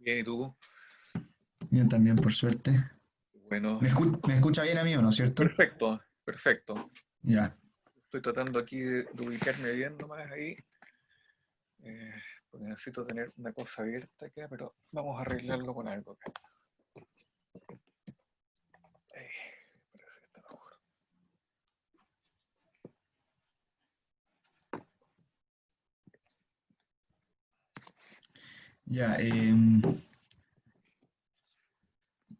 Bien, ¿y tú? Bien, también, por suerte. Bueno, ¿Me escucha bien a mí o no, cierto? perfecto, perfecto. Ya, Estoy tratando aquí de ubicarme bien nomás ahí, eh, porque necesito tener una cosa abierta acá, pero vamos a arreglarlo con algo acá. Eh, Parece que está mejor. ya.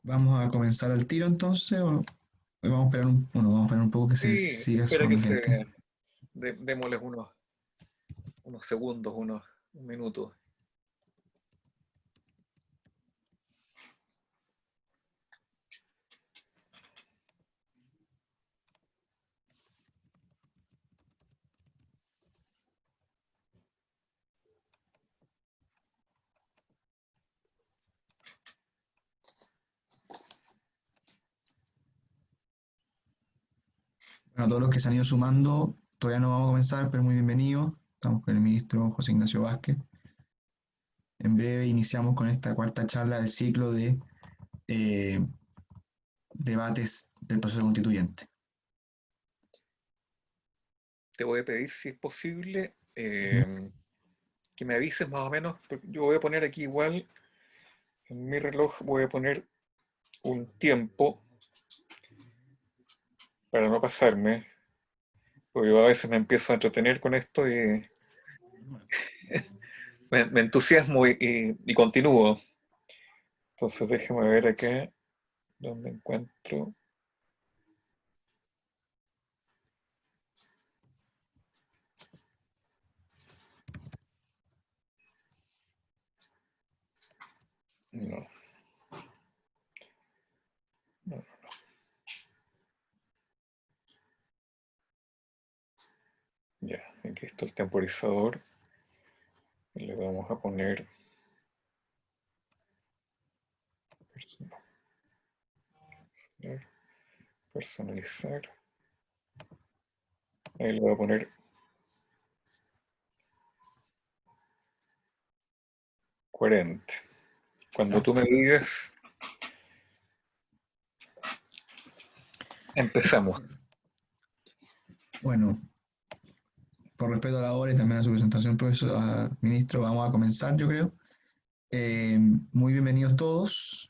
¿Vamos a comenzar al tiro entonces o vamos a esperar vamos a esperar un poco que se Sí, siga espera que sumando gente? démosles unos segundos, un minuto. Bueno, a todos los que se han ido sumando, todavía no vamos a comenzar, pero muy bienvenidos. Estamos con el ministro José Ignacio Vázquez. En breve iniciamos con esta cuarta charla del ciclo de eh, debates del proceso constituyente. Te voy a pedir, si es posible, ¿Mm? que me avises más o menos, porque yo voy a poner aquí igual, en mi reloj voy a poner un tiempo para no pasarme, porque yo a veces me empiezo a entretener con esto y me entusiasmo y continúo. Entonces déjeme ver acá dónde encuentro. No, no. Ya, aquí está el temporizador. Y le vamos a poner personalizar, personalizar. Ahí le voy a poner 40. Cuando Ya. tú me digas, empezamos. Bueno, por respeto a la hora y también a su presentación, profesor, ministro, vamos a comenzar, yo creo. Muy bienvenidos todos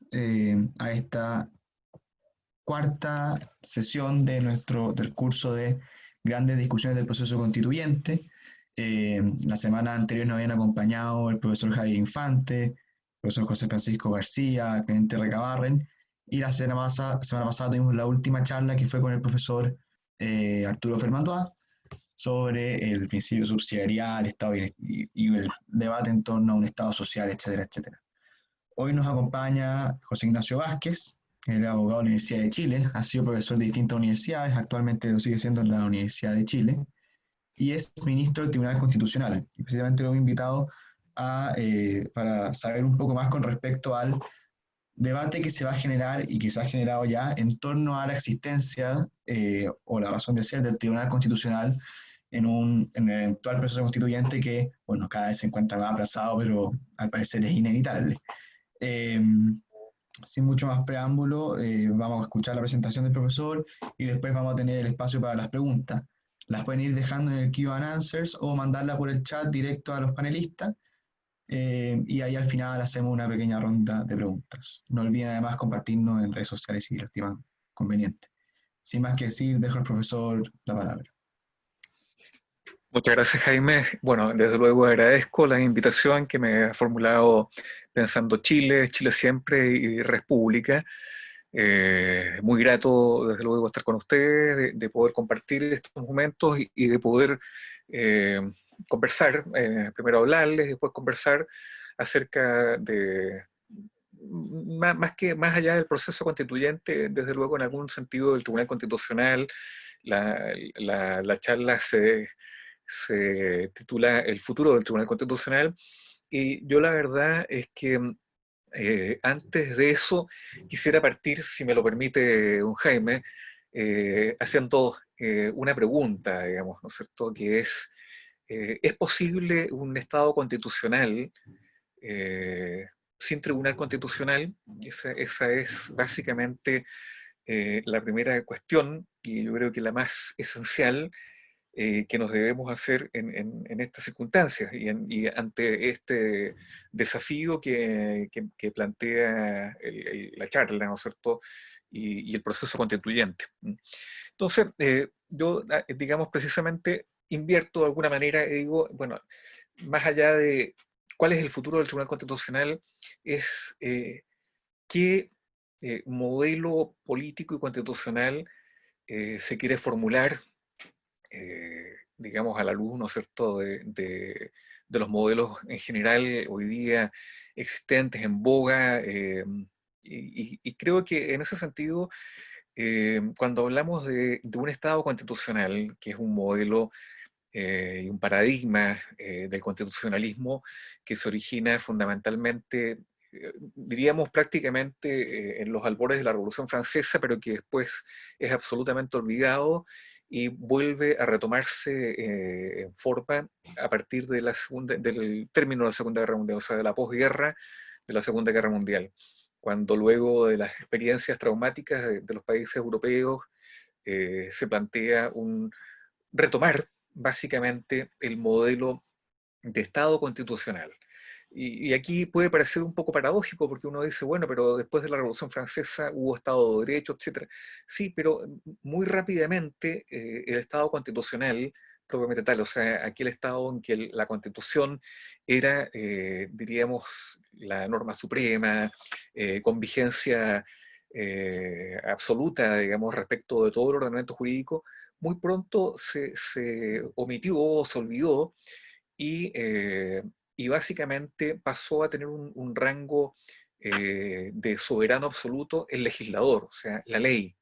a esta cuarta sesión del curso de grandes discusiones del proceso constituyente. La semana anterior nos habían acompañado el profesor Javier Infante, el profesor José Francisco García, Clemente Recabarren, y la semana pasada tuvimos la última charla que fue con el profesor Arturo Fermandois sobre el principio subsidiarial, Estado y el debate en torno a un Estado social, etcétera, etcétera. Hoy nos acompaña José Ignacio Vázquez, él es abogado de la Universidad de Chile, ha sido profesor de distintas universidades, actualmente lo sigue siendo en la Universidad de Chile, y es ministro del Tribunal Constitucional. Y precisamente lo he invitado para saber un poco más con respecto al debate que se va a generar y que se ha generado ya en torno a la existencia o la razón de ser del Tribunal Constitucional en el eventual proceso constituyente que, bueno, cada vez se encuentra más aplazado, pero al parecer es inevitable. Eh, Sin mucho más preámbulo, vamos a escuchar la presentación del profesor y después vamos a tener el espacio para las preguntas. Las pueden ir dejando en el Q&A o mandarla por el chat directo a los panelistas y ahí al final hacemos una pequeña ronda de preguntas. No olviden además compartirnos en redes sociales si lo estiman conveniente. Sin más que decir, dejo al profesor la palabra. Muchas gracias, Jaime. Bueno, desde luego agradezco la invitación que me ha formulado pensando Chile, Chile siempre y República. Muy grato, desde luego, estar con ustedes, de poder compartir estos momentos y de poder eh, conversar, primero hablarles, después conversar acerca de, más allá del proceso constituyente, desde luego, en algún sentido, del Tribunal Constitucional. La charla se titula El futuro del Tribunal Constitucional y yo la verdad es que antes de eso quisiera partir, si me lo permite don Jaime, haciendo una pregunta, digamos, ¿no es cierto? Que ¿es posible un Estado constitucional eh, sin tribunal constitucional. Esa es básicamente la primera cuestión, y yo creo que la más esencial que nos debemos hacer en estas circunstancias y ante este desafío que plantea la charla, ¿no es cierto? Y el proceso constituyente. Entonces, yo, digamos, precisamente invierto de alguna manera y digo, bueno, más allá de cuál es el futuro del Tribunal Constitucional, es qué modelo político y constitucional se quiere formular, digamos, a la luz, ¿no es cierto?, de los modelos en general hoy día existentes, en boga, y creo que en ese sentido, cuando hablamos de un Estado constitucional, que es un modelo y un paradigma del constitucionalismo que se origina fundamentalmente, diríamos prácticamente en los albores de la Revolución Francesa, pero que después es absolutamente olvidado y vuelve a retomarse en forma a partir de del término de la Segunda Guerra Mundial, o sea, de la posguerra de la Segunda Guerra Mundial, cuando luego de las experiencias traumáticas de los países europeos se plantea un retomar básicamente el modelo de Estado constitucional. Y aquí puede parecer un poco paradójico porque uno dice, bueno, pero después de la Revolución Francesa hubo Estado de Derecho, etcétera. Sí, pero muy rápidamente el Estado constitucional, propiamente tal, o sea, aquel Estado en que la Constitución era, diríamos, la norma suprema, con vigencia absoluta, digamos, respecto de todo el ordenamiento jurídico, muy pronto se omitió, se olvidó y y básicamente pasó a tener un rango de soberano absoluto el legislador, o sea, la ley.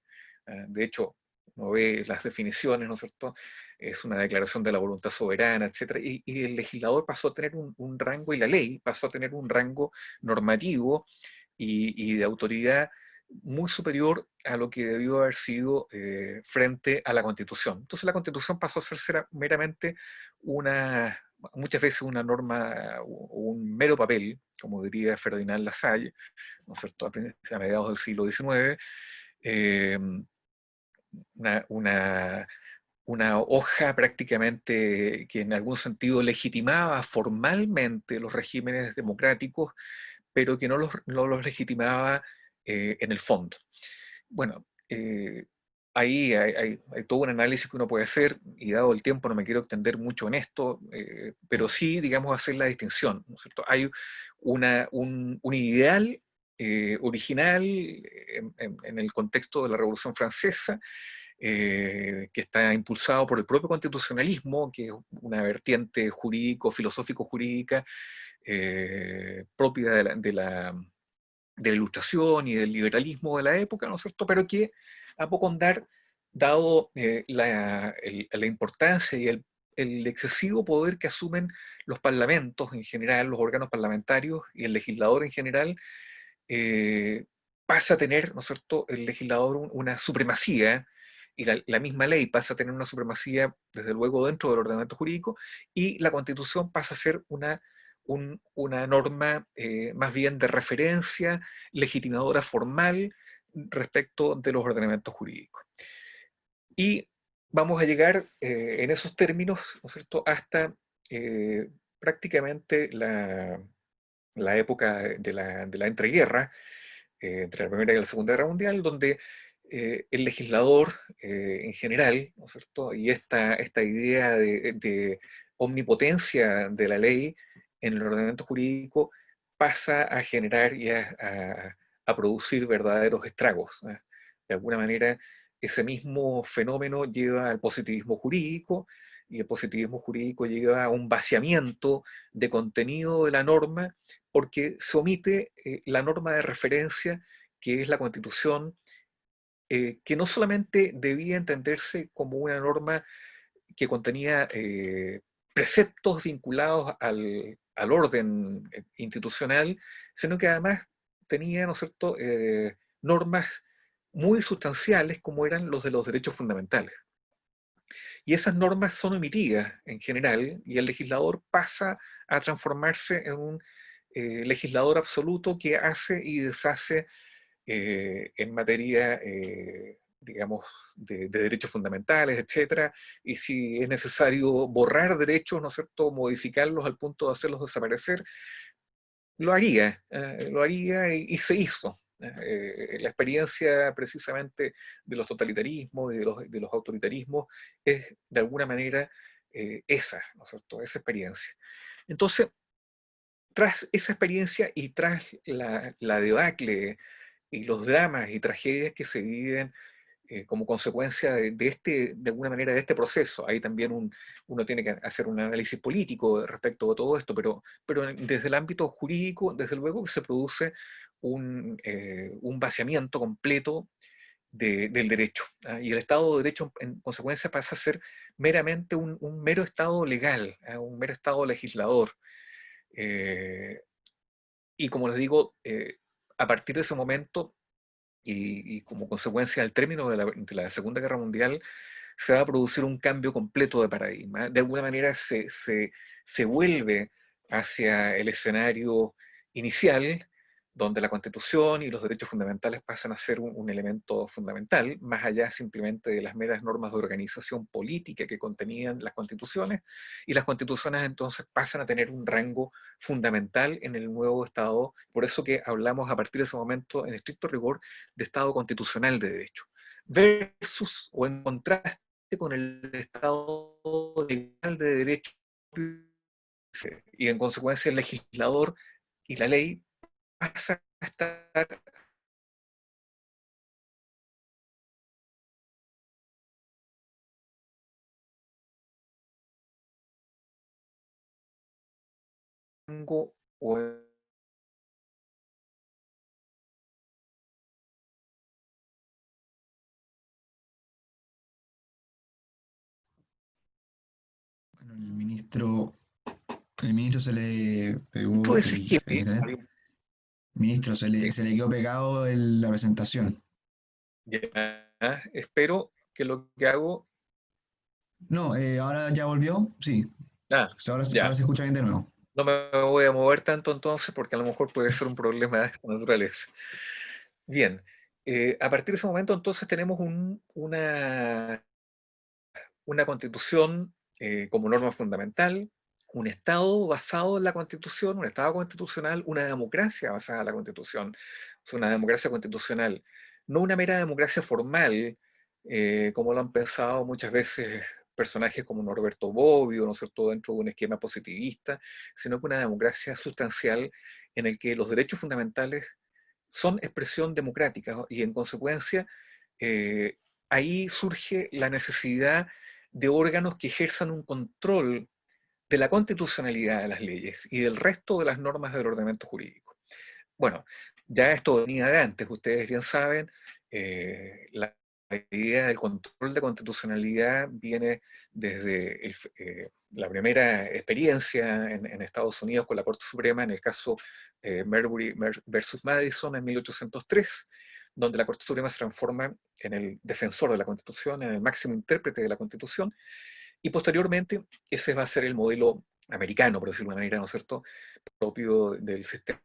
De hecho, uno ve las definiciones, ¿no es cierto? Es una declaración de la voluntad soberana, etcétera, y el legislador pasó a tener un rango, y la ley pasó a tener un rango normativo y de autoridad muy superior a lo que debió haber sido frente a la Constitución. Entonces la Constitución pasó a ser meramente una, muchas veces una norma, un mero papel, como diría Ferdinand Lassalle, ¿no es cierto?, a mediados del siglo XIX, eh, una, una, una hoja prácticamente que en algún sentido legitimaba formalmente los regímenes democráticos, pero que no los legitimaba en el fondo. Bueno, ahí hay todo un análisis que uno puede hacer, y dado el tiempo no me quiero extender mucho en esto, pero sí, digamos, hacer la distinción, ¿no es cierto? Hay un ideal original en el contexto de la Revolución Francesa, que está impulsado por el propio constitucionalismo, que es una vertiente jurídico-filosófico-jurídica propia de la Ilustración y del liberalismo de la época, ¿no es cierto? Pero que a poco andar, dado la importancia y el excesivo poder que asumen los parlamentos en general, los órganos parlamentarios y el legislador en general, eh, pasa a tener, ¿no es cierto?, el legislador una supremacía, y la misma ley pasa a tener una supremacía, desde luego, dentro del ordenamiento jurídico, y la Constitución pasa a ser una norma más bien de referencia, legitimadora formal respecto de los ordenamientos jurídicos. Y vamos a llegar en esos términos, ¿no es cierto?, hasta prácticamente la época de la entreguerra, entre la Primera y la Segunda Guerra Mundial, donde el legislador en general, ¿no es cierto?, y esta idea de omnipotencia de la ley en el ordenamiento jurídico pasa a generar y a producir verdaderos estragos, ¿eh? De alguna manera, ese mismo fenómeno lleva al positivismo jurídico, y el positivismo jurídico lleva a un vaciamiento de contenido de la norma, porque se omite la norma de referencia, que es la Constitución, que no solamente debía entenderse como una norma que contenía preceptos vinculados al orden institucional, sino que además tenía, ¿no es cierto?, normas muy sustanciales como eran los de los derechos fundamentales. Y esas normas son omitidas en general, y el legislador pasa a transformarse legislador absoluto que hace y deshace en materia, digamos, de derechos fundamentales, etcétera, y si es necesario borrar derechos, ¿no es cierto?, modificarlos al punto de hacerlos desaparecer, lo haría y se hizo. La experiencia precisamente de los totalitarismos y de los autoritarismos es de alguna manera esa, ¿no es cierto?, esa experiencia. Entonces, tras esa experiencia y tras la debacle y los dramas y tragedias que se viven como consecuencia de alguna manera, de este proceso. Ahí también uno tiene que hacer un análisis político respecto a todo esto, pero desde el ámbito jurídico, desde luego que se produce un vaciamiento completo del derecho. ¿Ah? Y el Estado de Derecho, en consecuencia, pasa a ser meramente un mero Estado legal, ¿ah? Un mero Estado legislador. Eh, y como les digo, a partir de ese momento, y como consecuencia del término de la Segunda Guerra Mundial, se va a producir un cambio completo de paradigma. De alguna manera se vuelve hacia el escenario inicial, donde la Constitución y los derechos fundamentales pasan a ser un elemento fundamental, más allá simplemente de las meras normas de organización política que contenían las constituciones, y las constituciones entonces pasan a tener un rango fundamental en el nuevo Estado. Por eso que hablamos a partir de ese momento, en estricto rigor, de Estado constitucional de derecho, versus o en contraste con el Estado legal de derecho, y en consecuencia el legislador y la ley pasa a estar en rango o Bueno, el ministro se le dentro pegó de ese el esquema. internet. Ministro, se le quedó pegado la presentación. Ya, espero que lo que hago, No, ahora ya volvió, sí. ah, Ahora ya, se escucha bien de nuevo. no me voy a mover tanto entonces porque a lo mejor puede ser un problema de esta naturaleza. Bien, a partir de ese momento entonces tenemos una constitución como norma fundamental, un Estado basado en la constitución, un Estado constitucional, una democracia basada en la constitución, o sea, una democracia constitucional, no una mera democracia formal, como lo han pensado muchas veces personajes como Norberto Bobbio, ¿no es cierto?, dentro de un esquema positivista, sino que una democracia sustancial en el que los derechos fundamentales son expresión democrática y en consecuencia eh, ahí surge la necesidad de órganos que ejerzan un control de la constitucionalidad de las leyes y del resto de las normas del ordenamiento jurídico. Bueno, ya esto venía de antes, ustedes bien saben, la idea del control de constitucionalidad viene desde la primera experiencia en Estados Unidos con la Corte Suprema en el caso Marbury versus Madison en 1803, donde la Corte Suprema se transforma en el defensor de la Constitución, en el máximo intérprete de la Constitución, y posteriormente ese va a ser el modelo americano, por decirlo de una manera, ¿no es cierto?, propio del sistema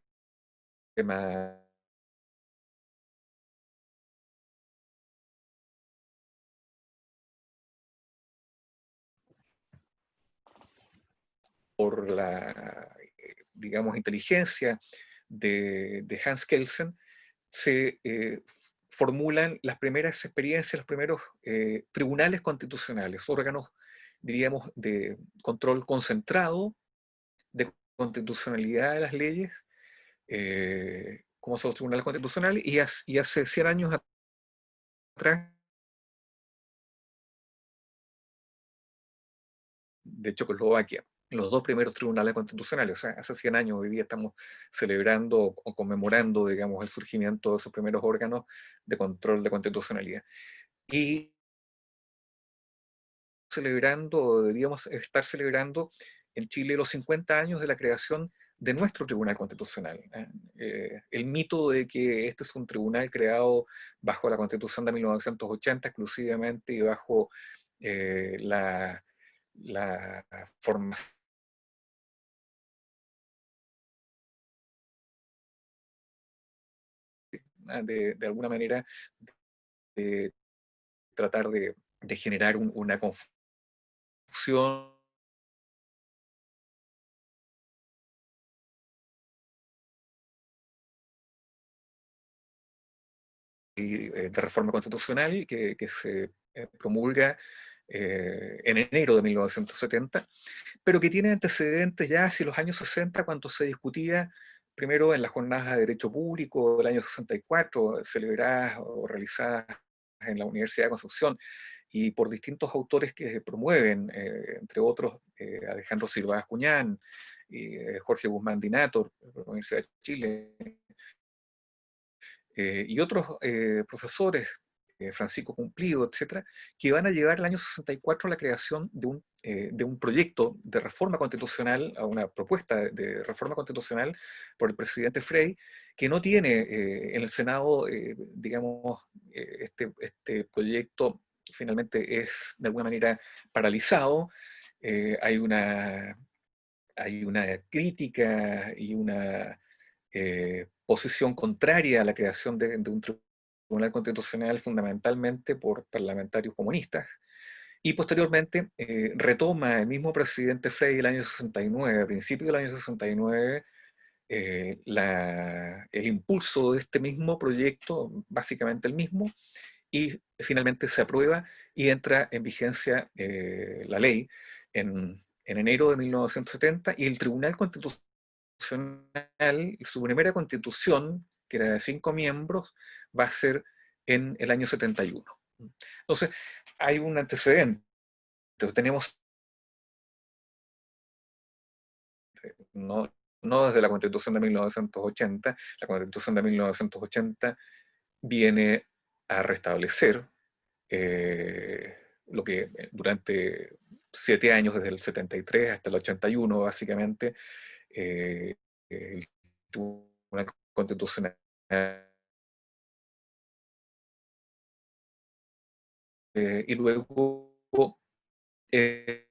por la, digamos, inteligencia de Hans Kelsen, se formulan las primeras experiencias, los primeros tribunales constitucionales, órganos, diríamos, de control concentrado, de constitucionalidad de las leyes, como son los tribunales constitucionales, y hace 100 años atrás, de Checoslovaquia, los dos primeros tribunales constitucionales. O sea, hace 100 años, hoy día estamos celebrando o conmemorando, digamos, el surgimiento de esos primeros órganos de control de constitucionalidad. Y celebrando, o deberíamos estar celebrando en Chile los 50 años de la creación de nuestro Tribunal Constitucional. El mito de que este es un tribunal creado bajo la Constitución de 1980 exclusivamente y bajo la formación de alguna manera, de tratar de generar una confusión de reforma constitucional que se promulga en enero de 1970, pero que tiene antecedentes ya hacia los años 60, cuando se discutía primero en las jornadas de Derecho Público del año 64, celebradas o realizadas en la Universidad de Concepción, y por distintos autores que promueven, entre otros Alejandro Silva Bascuñán, Jorge Guzmán Dinator, de la Universidad de Chile, y otros profesores, Francisco Cumplido, etcétera, que van a llevar el año 64 a la creación de un proyecto de reforma constitucional, a una propuesta de reforma constitucional por el presidente Frei, que no tiene en el Senado, digamos, este proyecto finalmente es de alguna manera paralizado. Eh, hay una, hay una crítica y una posición contraria a la creación de un tribunal constitucional fundamentalmente por parlamentarios comunistas. Y posteriormente retoma el mismo presidente Frei el año 69, a principios del año 69, el impulso de este mismo proyecto, básicamente el mismo, y finalmente se aprueba y entra en vigencia la ley en enero de 1970, y el Tribunal Constitucional, su primera constitución, que era de 5 miembros, va a ser en el año 71. Entonces, hay un antecedente. Tenemos, no, no desde la constitución de 1980, la constitución de 1980 viene a restablecer lo que durante 7 años, desde el 73 hasta el 81, básicamente, el Tribunal Constitucional y luego es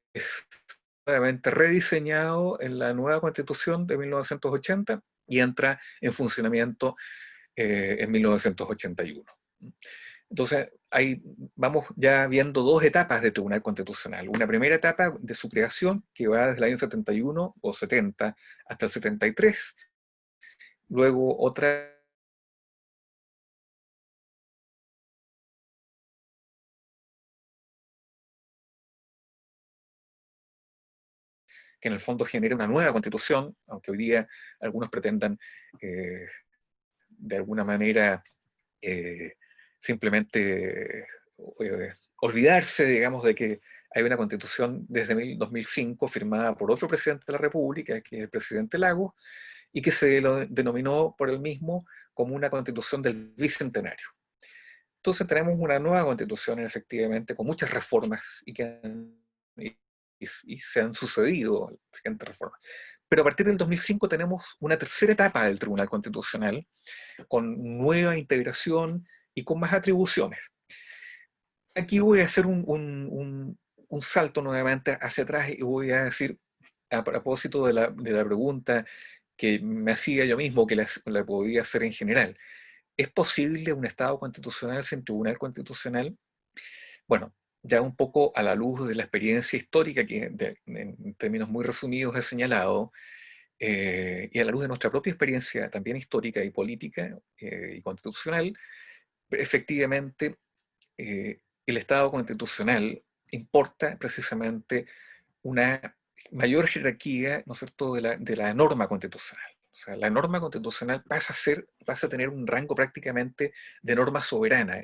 nuevamente rediseñado en la nueva Constitución de 1980 y entra en funcionamiento en 1981. Entonces, ahí vamos ya viendo dos etapas de Tribunal Constitucional. Una primera etapa de su creación, que va desde el año 71 o 70 hasta el 73. Luego otra que en el fondo genera una nueva constitución, aunque hoy día algunos pretendan eh, de alguna manera eh, simplemente olvidarse, digamos, de que hay una constitución desde 2005 firmada por otro presidente de la República, que es el presidente Lagos, y que se lo denominó por él mismo como una constitución del bicentenario. Entonces tenemos una nueva constitución, efectivamente, con muchas reformas y se han sucedido siguientes reformas. Pero a partir del 2005 tenemos una tercera etapa del Tribunal Constitucional, con nueva integración y con más atribuciones. Aquí voy a hacer un salto nuevamente hacia atrás y voy a decir, a propósito de la pregunta que me hacía yo mismo, que la podía hacer en general: ¿es posible un Estado constitucional sin tribunal constitucional? Bueno, ya un poco a la luz de la experiencia histórica que en términos muy resumidos he señalado, y a la luz de nuestra propia experiencia también histórica y política y constitucional, efectivamente el Estado constitucional importa precisamente una mayor jerarquía, ¿no es cierto?, de la norma constitucional. O sea, la norma constitucional pasa a tener un rango prácticamente de norma soberana.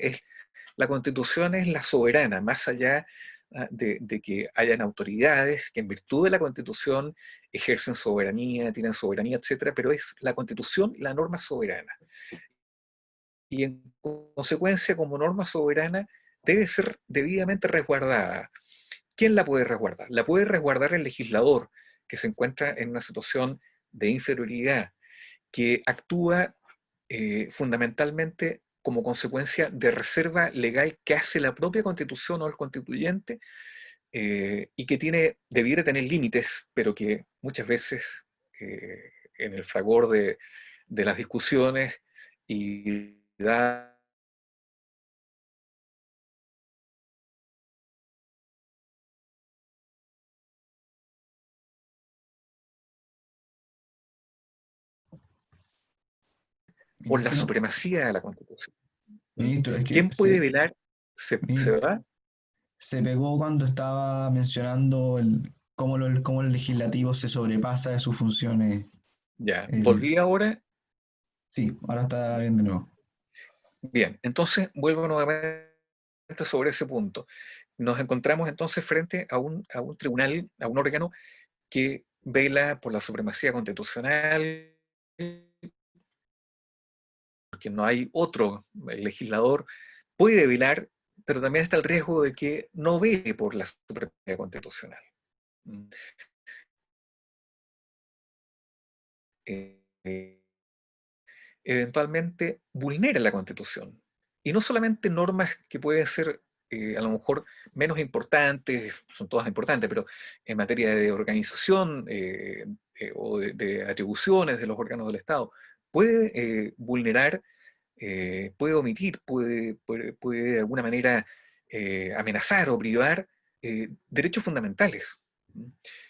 La Constitución es la soberana, más allá de que hayan autoridades que en virtud de la Constitución ejercen soberanía, tienen soberanía, etcétera, pero es la Constitución la norma soberana. Y en consecuencia, como norma soberana, debe ser debidamente resguardada. ¿Quién la puede resguardar? La puede resguardar el legislador, que se encuentra en una situación de inferioridad, que actúa fundamentalmente como consecuencia de reserva legal que hace la propia Constitución o el constituyente, y que debiera tener límites, pero que muchas veces en el fragor de las discusiones y por la Ministro, supremacía de la Constitución. ministro, es que ¿Quién puede velar? ¿Se ministro, va? se pegó cuando estaba mencionando cómo el legislativo se sobrepasa de sus funciones. Ya, El- volví ahora. sí, ahora está bien de nuevo. Bien, entonces vuelvo nuevamente sobre ese punto. Nos encontramos entonces frente a un tribunal, a un órgano que vela por la supremacía constitucional, porque no hay otro legislador, puede velar, pero también está el riesgo de que no vele por la supremacía constitucional. Eh, Eventualmente vulnera la Constitución. Y no solamente normas que pueden ser a lo mejor menos importantes, son todas importantes, pero en materia de organización o de atribuciones de los órganos del Estado, puede vulnerar, puede omitir, puede de alguna manera amenazar o privar derechos fundamentales.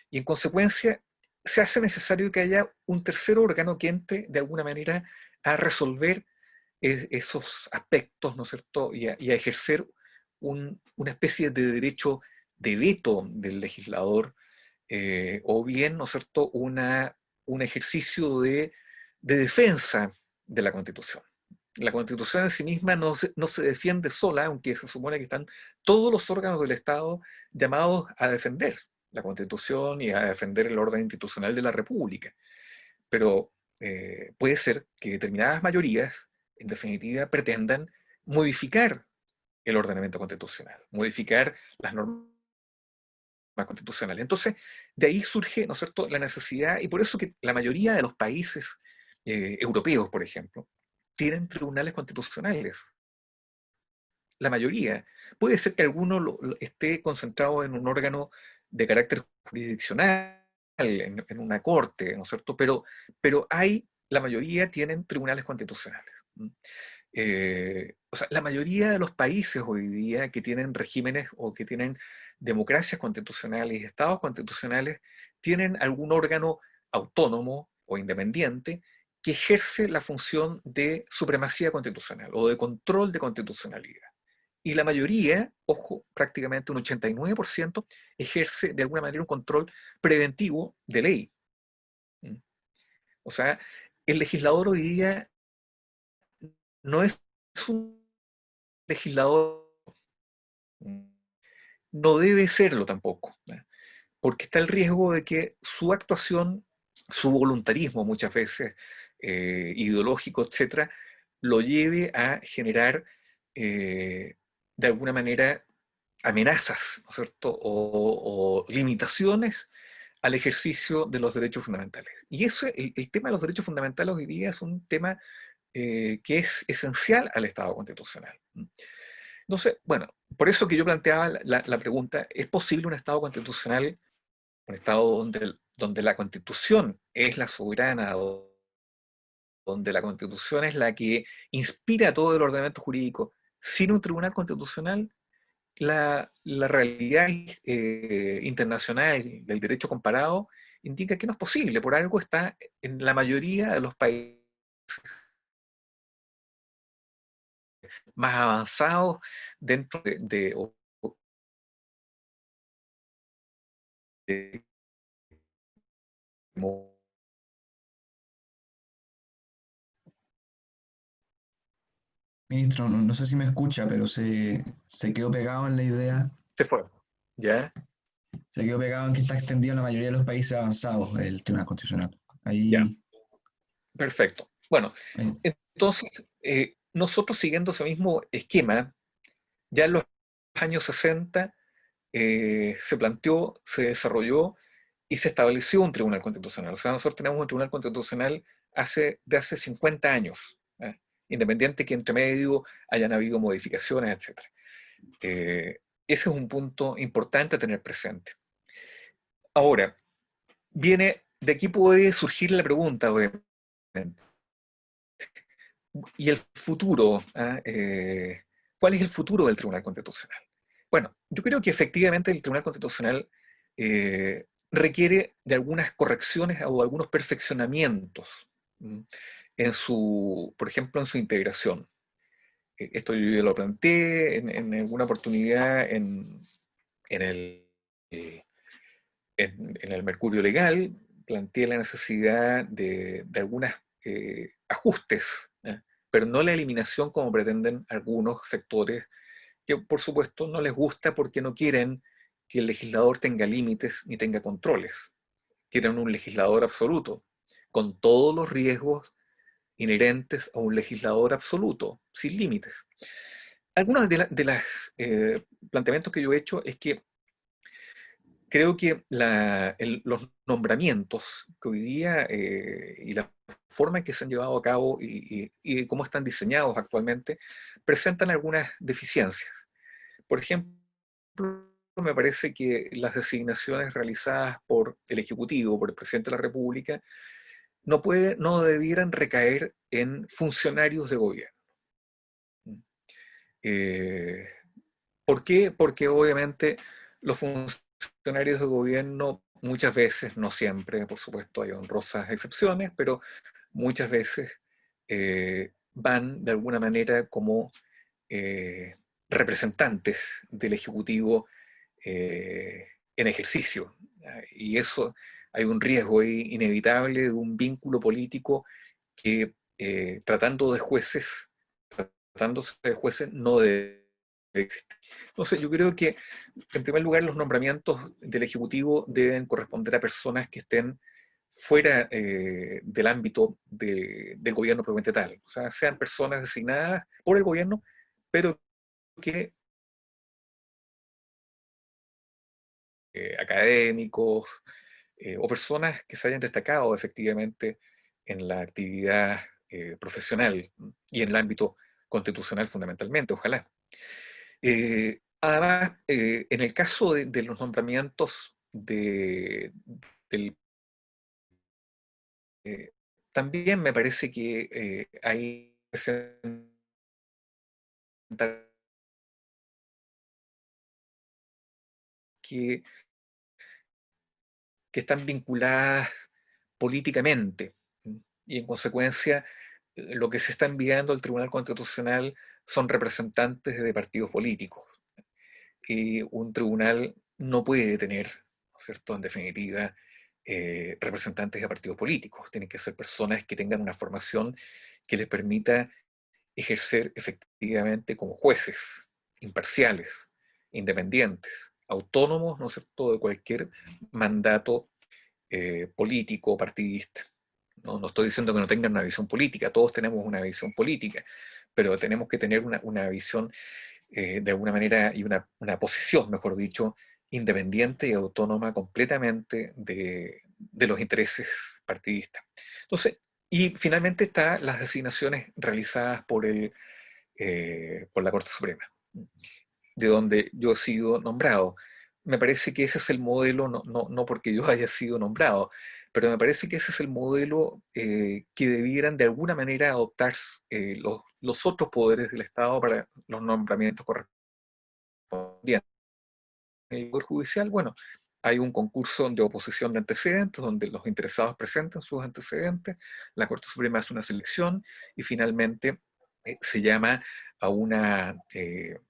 Y en consecuencia, se hace necesario que haya un tercer órgano que entre de alguna manera a resolver esos aspectos, ¿no es cierto? Y a ejercer una especie de derecho de veto del legislador, o bien, ¿no es cierto?, un ejercicio de defensa de la Constitución. La Constitución en sí misma no se defiende sola, aunque se supone que están todos los órganos del Estado llamados a defender la Constitución y a defender el orden institucional de la República. Pero puede ser que determinadas mayorías, en definitiva, pretendan modificar el ordenamiento constitucional, modificar las normas constitucionales. Entonces, de ahí surge, ¿no es cierto?, la necesidad, y por eso que la mayoría de los países europeos, por ejemplo, tienen tribunales constitucionales. La mayoría. Puede ser que alguno esté concentrado en un órgano de carácter jurisdiccional, en una corte, ¿no es cierto? Pero la mayoría tienen tribunales constitucionales. O sea, la mayoría de los países hoy día que tienen regímenes o que tienen democracias constitucionales y estados constitucionales tienen algún órgano autónomo o independiente que ejerce la función de supremacía constitucional o de control de constitucionalidad. Y la mayoría, ojo, prácticamente un 89%, ejerce de alguna manera un control preventivo de ley. O sea, el legislador hoy día no es un legislador, no debe serlo tampoco, porque está el riesgo de que su actuación, su voluntarismo muchas veces, ideológico, etcétera, lo lleve a generar de alguna manera amenazas, ¿no es cierto?, o limitaciones al ejercicio de los derechos fundamentales. Y eso, el tema de los derechos fundamentales hoy día es un tema que es esencial al Estado constitucional. Entonces, bueno, por eso que yo planteaba la pregunta, ¿es posible un Estado constitucional, un Estado donde la Constitución es la soberana, donde la Constitución es la que inspira todo el ordenamiento jurídico, sin un tribunal constitucional? La realidad internacional del derecho comparado indica que no es posible, por algo está en la mayoría de los países más avanzados dentro de Ministro, no sé si me escucha, pero se quedó pegado en la idea, se fue, ¿ya? se quedó pegado en que está extendido en la mayoría de los países avanzados el Tribunal Constitucional. Ya, Ahí, perfecto. Bueno, ahí- entonces, nosotros siguiendo ese mismo esquema, ya en los años 60 se planteó, se desarrolló y se estableció un tribunal constitucional. O sea, nosotros tenemos un tribunal constitucional de hace 50 años, independiente que entre medio hayan habido modificaciones, etc. Ese es un punto importante a tener presente. Ahora, de aquí puede surgir la pregunta, obviamente, y el futuro, ¿cuál es el futuro del Tribunal Constitucional? Bueno, yo creo que efectivamente el Tribunal Constitucional requiere de algunas correcciones o algunos perfeccionamientos, ¿m? En su, por ejemplo, en su integración. Esto yo ya lo planteé en alguna oportunidad en el, eh, en el Mercurio Legal, planteé la necesidad de algunos ajustes, pero no la eliminación como pretenden algunos sectores que por supuesto no les gusta porque no quieren que el legislador tenga límites ni tenga controles. Quieren un legislador absoluto, con todos los riesgos inherentes a un legislador absoluto, sin límites. Algunos de los planteamientos que yo he hecho es que creo que los nombramientos que hoy día y la forma en que se han llevado a cabo y cómo están diseñados actualmente presentan algunas deficiencias. Por ejemplo, me parece que las designaciones realizadas por el Ejecutivo, por el Presidente de la República, no debieran recaer en funcionarios de gobierno. Eh, ¿Por qué? Porque obviamente los funcionarios de gobierno muchas veces, no siempre, por supuesto, hay honrosas excepciones, pero muchas veces van de alguna manera como eh, representantes del Ejecutivo en ejercicio. Y eso hay un riesgo ahí inevitable de un vínculo político que tratándose de jueces no debe existir. Entonces yo creo que en primer lugar los nombramientos del Ejecutivo deben corresponder a personas que estén fuera del ámbito del gobierno propiamente tal. O sea, sean personas designadas por el gobierno, pero que académicos o personas que se hayan destacado efectivamente en la actividad profesional y en el ámbito constitucional fundamentalmente, ojalá. Además, en el caso de los nombramientos del, eh, también me parece que hay que, que están vinculadas políticamente. Y en consecuencia, lo que se está enviando al Tribunal Constitucional son representantes de partidos políticos. Y un tribunal no puede tener, ¿no es cierto?, en definitiva, representantes de partidos políticos. Tienen que ser personas que tengan una formación que les permita ejercer efectivamente como jueces, imparciales, independientes, autónomos, ¿no es cierto?, de cualquier mandato político o partidista. No, no estoy diciendo que no tengan una visión política, todos tenemos una visión política, pero tenemos que tener una visión de alguna manera y una posición, mejor dicho, independiente y autónoma completamente de los intereses partidistas. Entonces, y finalmente están las designaciones realizadas por la Corte Suprema, de donde yo he sido nombrado. Me parece que ese es el modelo, no porque yo haya sido nombrado, pero me parece que ese es el modelo que debieran de alguna manera adoptar los otros poderes del Estado para los nombramientos correspondientes. En el Poder Judicial, bueno, hay un concurso de oposición de antecedentes donde los interesados presentan sus antecedentes, la Corte Suprema hace una selección y finalmente se llama a una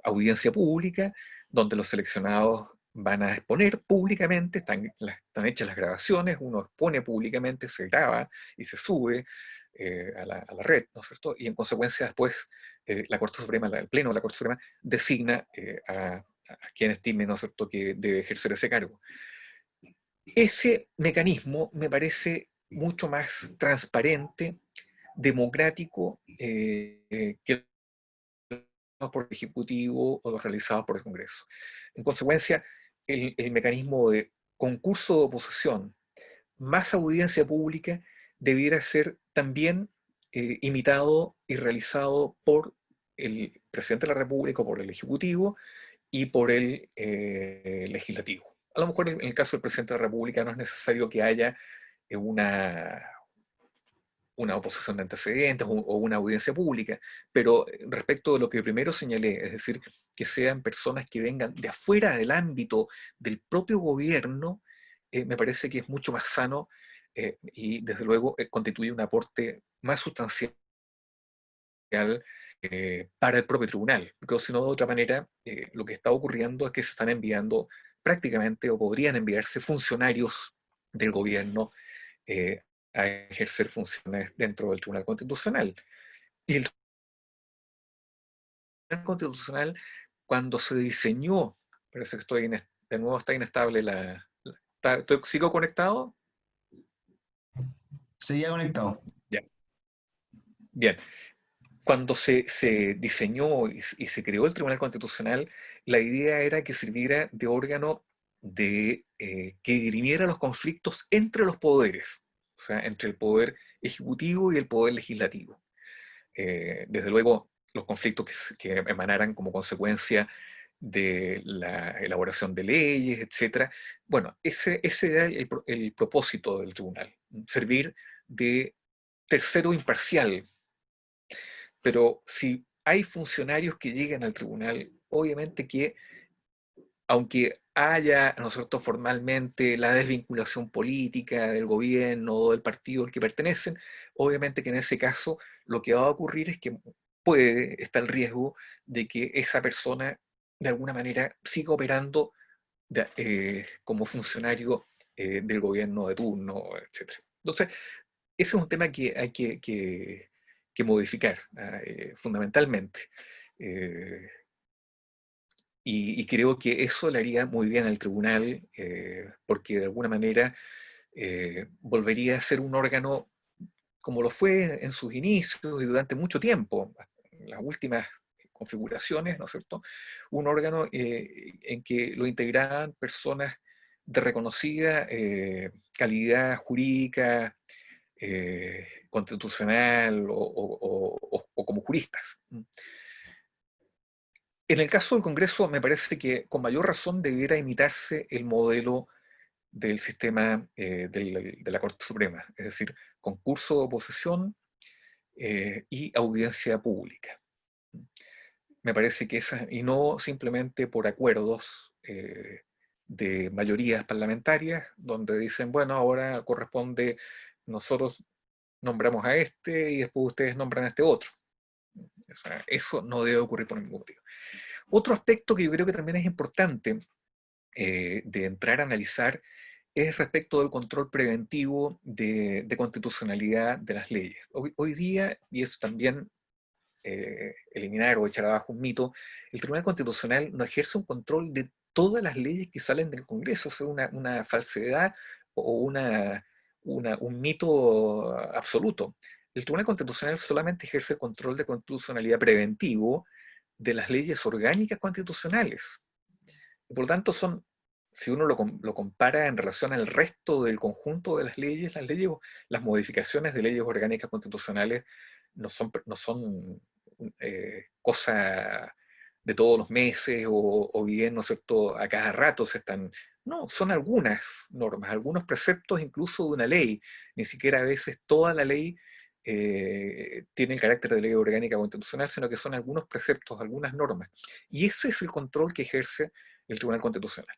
audiencia pública donde los seleccionados van a exponer públicamente, están hechas las grabaciones, uno expone públicamente, se graba y se sube a la red, ¿no es cierto? Y en consecuencia después la Corte Suprema, el Pleno de la Corte Suprema designa a quien estime, ¿no es cierto?, que debe ejercer ese cargo. Ese mecanismo me parece mucho más transparente, democrático, que los por el Ejecutivo o los realizados por el Congreso. En consecuencia, el mecanismo de concurso de oposición más audiencia pública debiera ser también imitado y realizado por el presidente de la República, por el Ejecutivo y por el legislativo. A lo mejor en el caso del presidente de la República no es necesario que haya una, una oposición de antecedentes o una audiencia pública, pero respecto de lo que primero señalé, es decir, que sean personas que vengan de afuera del ámbito del propio gobierno, me parece que es mucho más sano y desde luego constituye un aporte más sustancial para el propio tribunal, porque si no, de otra manera, lo que está ocurriendo es que se están enviando prácticamente o podrían enviarse funcionarios del gobierno eh, a ejercer funciones dentro del Tribunal Constitucional. Y el Tribunal Constitucional, cuando se diseñó, parece que estoy de nuevo está inestable ¿sigo conectado? Seguía conectado. Ya, bien. Cuando se diseñó y se creó el Tribunal Constitucional, la idea era que sirviera de órgano que dirimiera los conflictos entre los poderes, o sea, entre el poder ejecutivo y el poder legislativo. Desde luego, los conflictos que emanaran como consecuencia de la elaboración de leyes, etcétera. Bueno, ese era el propósito del tribunal, servir de tercero imparcial. Pero si hay funcionarios que lleguen al tribunal, obviamente que, aunque haya, ¿no es cierto?, formalmente la desvinculación política del gobierno o del partido al que pertenecen, obviamente que en ese caso lo que va a ocurrir es que está el riesgo de que esa persona de alguna manera siga operando como funcionario del gobierno de turno, etcétera. Entonces, ese es un tema que hay que modificar fundamentalmente. Eh, y creo que eso le haría muy bien al tribunal, porque de alguna manera volvería a ser un órgano como lo fue en sus inicios y durante mucho tiempo, en las últimas configuraciones, ¿no es cierto? Un órgano en que lo integraban personas de reconocida calidad jurídica, constitucional o como juristas. En el caso del Congreso, me parece que con mayor razón debiera imitarse el modelo del sistema de la Corte Suprema, es decir, concurso de oposición y audiencia pública. Me parece que esa, y no simplemente por acuerdos de mayorías parlamentarias, donde dicen, bueno, ahora corresponde, nosotros nombramos a este y después ustedes nombran a este otro. O sea, eso no debe ocurrir por ningún motivo. Otro aspecto que yo creo que también es importante de entrar a analizar es respecto del control preventivo de constitucionalidad de las leyes. Hoy día, y eso también eliminar o echar abajo un mito, el Tribunal Constitucional no ejerce un control de todas las leyes que salen del Congreso. Eso es una falsedad o un mito absoluto. El Tribunal Constitucional solamente ejerce el control de constitucionalidad preventivo de las leyes orgánicas constitucionales. Y por lo tanto, si uno lo compara en relación al resto del conjunto de las leyes, las modificaciones de leyes orgánicas constitucionales no son cosa de todos los meses o bien, ¿no es cierto?, a cada rato se están. No, son algunas normas, algunos preceptos incluso de una ley. Ni siquiera a veces toda la ley tiene el carácter de ley orgánica constitucional, sino que son algunos preceptos, algunas normas. Y ese es el control que ejerce el Tribunal Constitucional.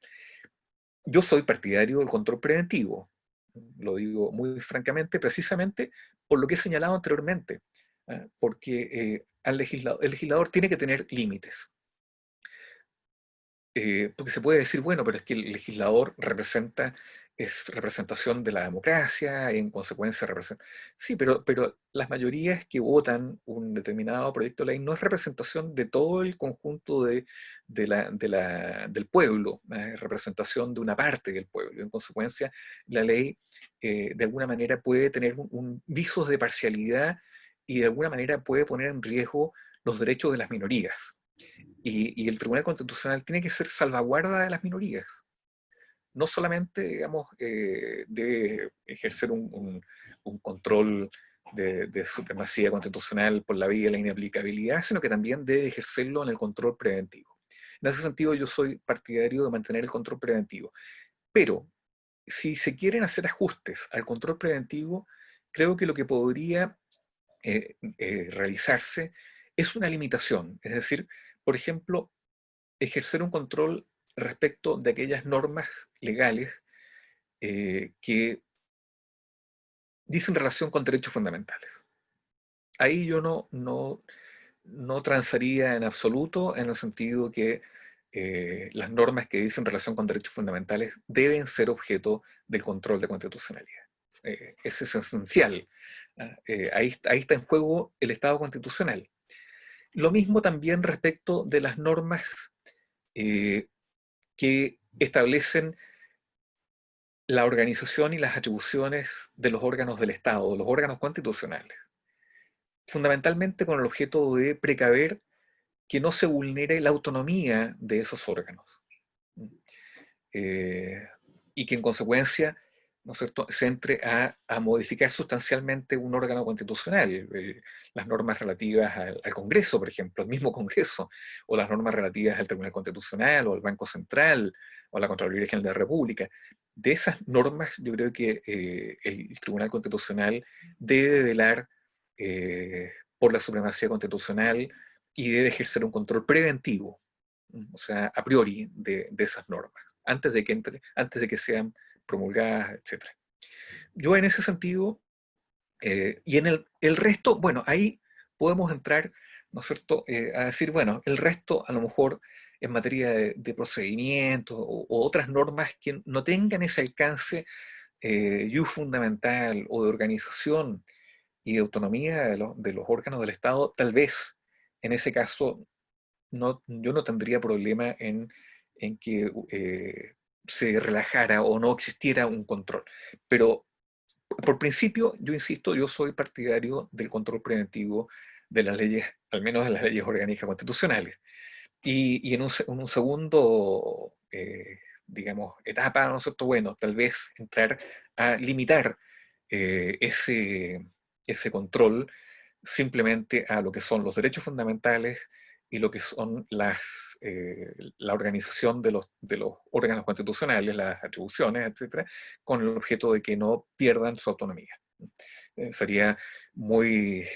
Yo soy partidario del control preventivo, lo digo muy francamente, precisamente por lo que he señalado anteriormente, porque el legislador tiene que tener límites. Porque se puede decir, bueno, pero es que el legislador es representación de la democracia, en consecuencia representa. Sí, pero las mayorías que votan un determinado proyecto de ley no es representación de todo el conjunto del pueblo, es representación de una parte del pueblo. En consecuencia, la ley de alguna manera puede tener un visos de parcialidad y de alguna manera puede poner en riesgo los derechos de las minorías. Y el Tribunal Constitucional tiene que ser salvaguarda de las minorías. No solamente, digamos, debe ejercer un control de supremacía constitucional por la vía de la inaplicabilidad, sino que también debe ejercerlo en el control preventivo. En ese sentido, yo soy partidario de mantener el control preventivo. Pero si se quieren hacer ajustes al control preventivo, creo que lo que podría realizarse es una limitación, es decir, por ejemplo, ejercer un control respecto de aquellas normas legales que dicen relación con derechos fundamentales. Ahí yo no transaría en absoluto en el sentido que las normas que dicen relación con derechos fundamentales deben ser objeto del control de constitucionalidad. Ese es esencial. Ahí está en juego el Estado constitucional. Lo mismo también respecto de las normas eh, que establecen la organización y las atribuciones de los órganos del Estado, de los órganos constitucionales, fundamentalmente con el objeto de precaver que no se vulnere la autonomía de esos órganos. Eh, y que en consecuencia, ¿no es cierto?, se entre a modificar sustancialmente un órgano constitucional, las normas relativas al Congreso, por ejemplo, el mismo Congreso, o las normas relativas al Tribunal Constitucional, o al Banco Central, o a la Contraloría General de la República. De esas normas, yo creo que el Tribunal Constitucional debe velar por la supremacía constitucional y debe ejercer un control preventivo, o sea, a priori, de esas normas antes de que sean promulgadas, etcétera. Yo en ese sentido, y en el resto, bueno, ahí podemos entrar, ¿no es cierto?, a decir, bueno, el resto a lo mejor en materia de procedimientos o otras normas que no tengan ese alcance fundamental o de organización y de autonomía de los órganos del Estado, tal vez en ese caso yo no tendría problema en que se relajara o no existiera un control. Pero por principio, yo insisto, yo soy partidario del control preventivo de las leyes, al menos de las leyes orgánicas constitucionales. Y en un segundo, digamos, etapa, ¿no es cierto? Bueno, tal vez entrar a limitar ese control simplemente a lo que son los derechos fundamentales y lo que son la organización de los órganos constitucionales, las atribuciones, etcétera, con el objeto de que no pierdan su autonomía. Sería muy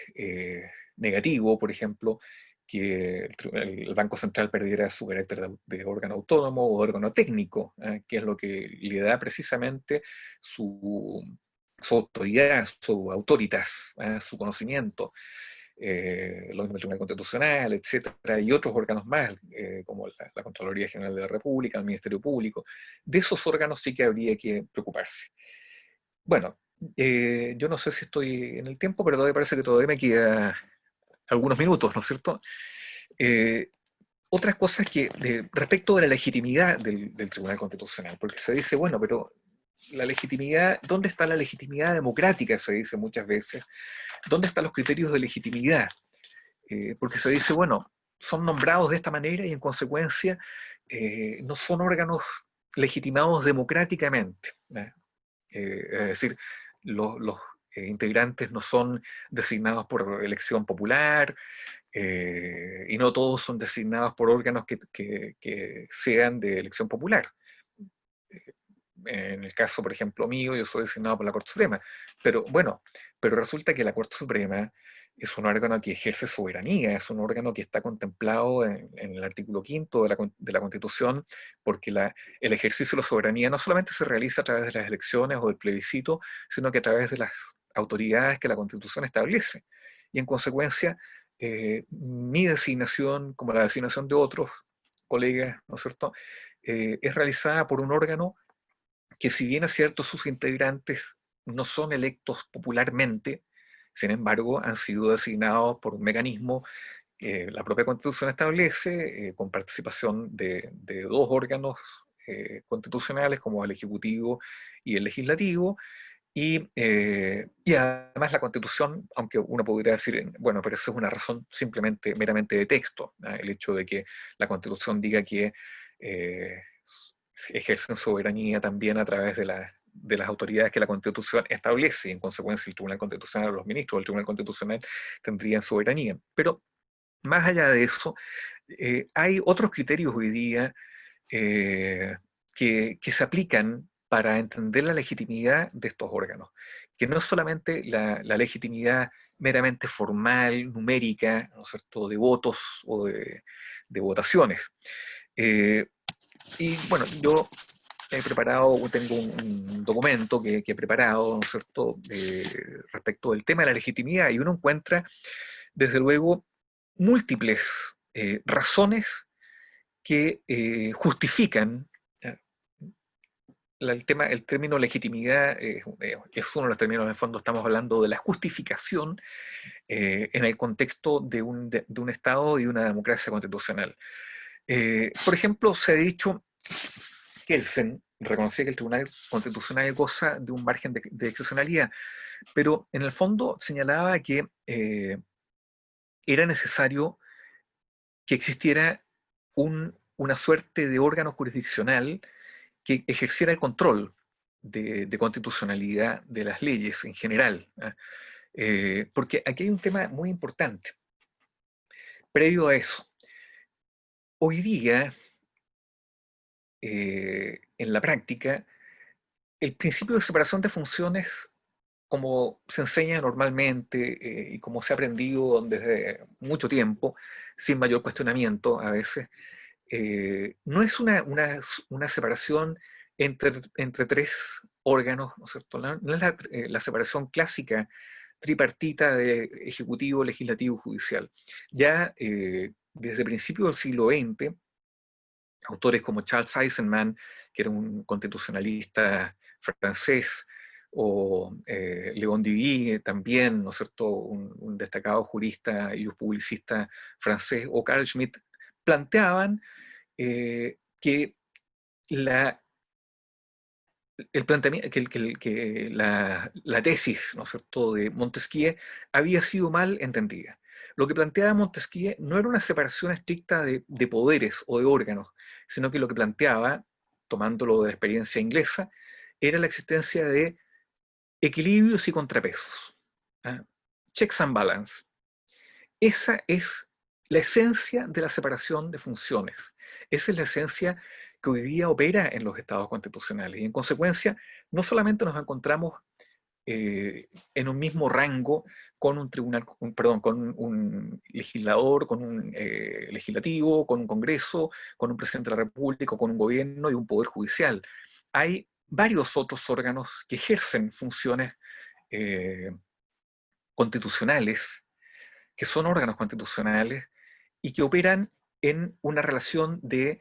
negativo, por ejemplo, que el Banco Central perdiera su carácter de órgano autónomo o órgano técnico, que es lo que le da precisamente su autoridad, su autoritas, su conocimiento, lo mismo el Tribunal Constitucional, etcétera, y otros órganos más, como la Contraloría General de la República, el Ministerio Público. De esos órganos sí que habría que preocuparse. Bueno, yo no sé si estoy en el tiempo, pero todavía parece que todavía me queda algunos minutos, ¿no es cierto? Eh, Otras cosas que, respecto de la legitimidad del Tribunal Constitucional, porque se dice, bueno, pero la legitimidad, ¿dónde está la legitimidad democrática? Se dice muchas veces. ¿Dónde están los criterios de legitimidad? Porque se dice, bueno, son nombrados de esta manera y en consecuencia no son órganos legitimados democráticamente. Es decir, los integrantes no son designados por elección popular, y no todos son designados por órganos que sean de elección popular. En el caso, por ejemplo, mío, yo soy designado por la Corte Suprema. Pero bueno, pero resulta que la Corte Suprema es un órgano que ejerce soberanía, es un órgano que está contemplado en el artículo quinto de la Constitución, porque el ejercicio de la soberanía no solamente se realiza a través de las elecciones o del plebiscito, sino que a través de las autoridades que la Constitución establece. Y en consecuencia, mi designación, como la designación de otros colegas, ¿no es cierto?, es realizada por un órgano que, si bien es cierto, sus integrantes no son electos popularmente, sin embargo, han sido designados por un mecanismo que la propia Constitución establece, con participación de dos órganos constitucionales, como el Ejecutivo y el Legislativo, y además la Constitución, aunque uno podría decir, bueno, pero eso es una razón simplemente, meramente de texto, ¿no? El hecho de que la Constitución diga que eh, ejercen soberanía también a través de las autoridades que la Constitución establece, y en consecuencia el Tribunal Constitucional o los ministros del Tribunal Constitucional tendrían soberanía. Pero más allá de eso, hay otros criterios hoy día que se aplican para entender la legitimidad de estos órganos, que no es solamente la legitimidad meramente formal, numérica, ¿no es cierto?, de votos o de votaciones. Eh, y bueno, yo he preparado, tengo un documento que he preparado, ¿no es cierto?, respecto del tema de la legitimidad, y uno encuentra, desde luego, múltiples razones que justifican el término legitimidad es uno de los términos, en el fondo estamos hablando de la justificación en el contexto de un Estado y una democracia constitucional. Por ejemplo, se ha dicho que Kelsen reconocía que el Tribunal Constitucional goza de un margen de excepcionalidad, pero en el fondo señalaba que era necesario que existiera una suerte de órgano jurisdiccional que ejerciera el control de constitucionalidad de las leyes en general. ¿Ah? Porque aquí hay un tema muy importante. Previo a eso, hoy día, en la práctica, el principio de separación de funciones, como se enseña normalmente y como se ha aprendido desde mucho tiempo, sin mayor cuestionamiento a veces, no es una separación entre tres órganos, ¿no es cierto? No es la separación clásica tripartita de ejecutivo, legislativo y judicial. Ya desde principios del siglo XX, autores como Charles Eisenman, que era un constitucionalista francés, o Léon Duguay, también, ¿no es cierto?, un destacado jurista y publicista francés, o Carl Schmitt, planteaban que la, el planteamiento, la tesis, ¿no es cierto?, de Montesquieu había sido mal entendida. Lo que planteaba Montesquieu no era una separación estricta de poderes o de órganos, sino que lo que planteaba, tomándolo de la experiencia inglesa, era la existencia de equilibrios y contrapesos. ¿Ah? Checks and balance. Esa es la esencia de la separación de funciones. Esa es la esencia que hoy día opera en los estados constitucionales. Y en consecuencia, no solamente nos encontramos en un mismo rango con un tribunal, perdón, con un legislador, con un legislativo, con un congreso, con un presidente de la república, con un gobierno y un poder judicial. Hay varios otros órganos que ejercen funciones eh, constitucionales, que son órganos constitucionales y que operan en una relación de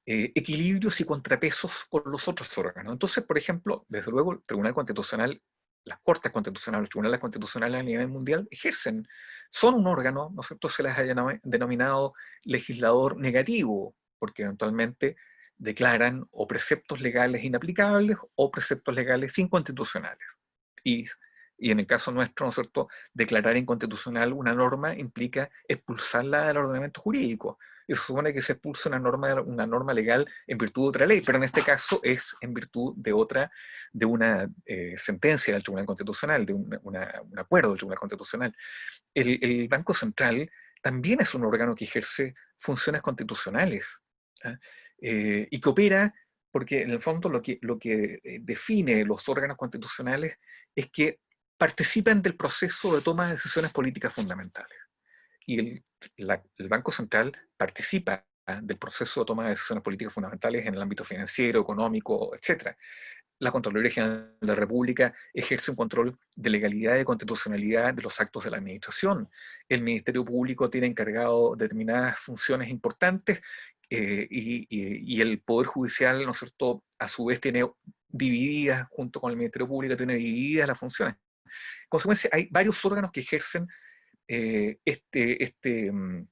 equilibrios y contrapesos con los otros órganos. Entonces, por ejemplo, desde luego el Tribunal Constitucional, las Cortes Constitucionales, los tribunales constitucionales a nivel mundial ejercen, son un órgano, ¿no es cierto?, se les haya denominado legislador negativo, porque eventualmente declaran o preceptos legales inaplicables o preceptos legales inconstitucionales. Y y en el caso nuestro, ¿no es cierto?, declarar inconstitucional una norma implica expulsarla del ordenamiento jurídico. Y se supone que se expulsa una norma legal en virtud de otra ley, pero en este caso es en virtud de una sentencia del Tribunal Constitucional, de un acuerdo del Tribunal Constitucional. El Banco Central también es un órgano que ejerce funciones constitucionales, ¿ah? Y que opera, porque en el fondo lo que define los órganos constitucionales es que participan del proceso de toma de decisiones políticas fundamentales. Y el Banco Central participa del proceso de toma de decisiones políticas fundamentales en el ámbito financiero, económico, etc. La Contraloría General de la República ejerce un control de legalidad y constitucionalidad de los actos de la administración. El Ministerio Público tiene encargado determinadas funciones importantes y el Poder Judicial, ¿no es cierto?, a su vez tiene divididas, junto con el Ministerio Público, tiene divididas las funciones. En consecuencia, hay varios órganos que ejercen eh, este, este, mm,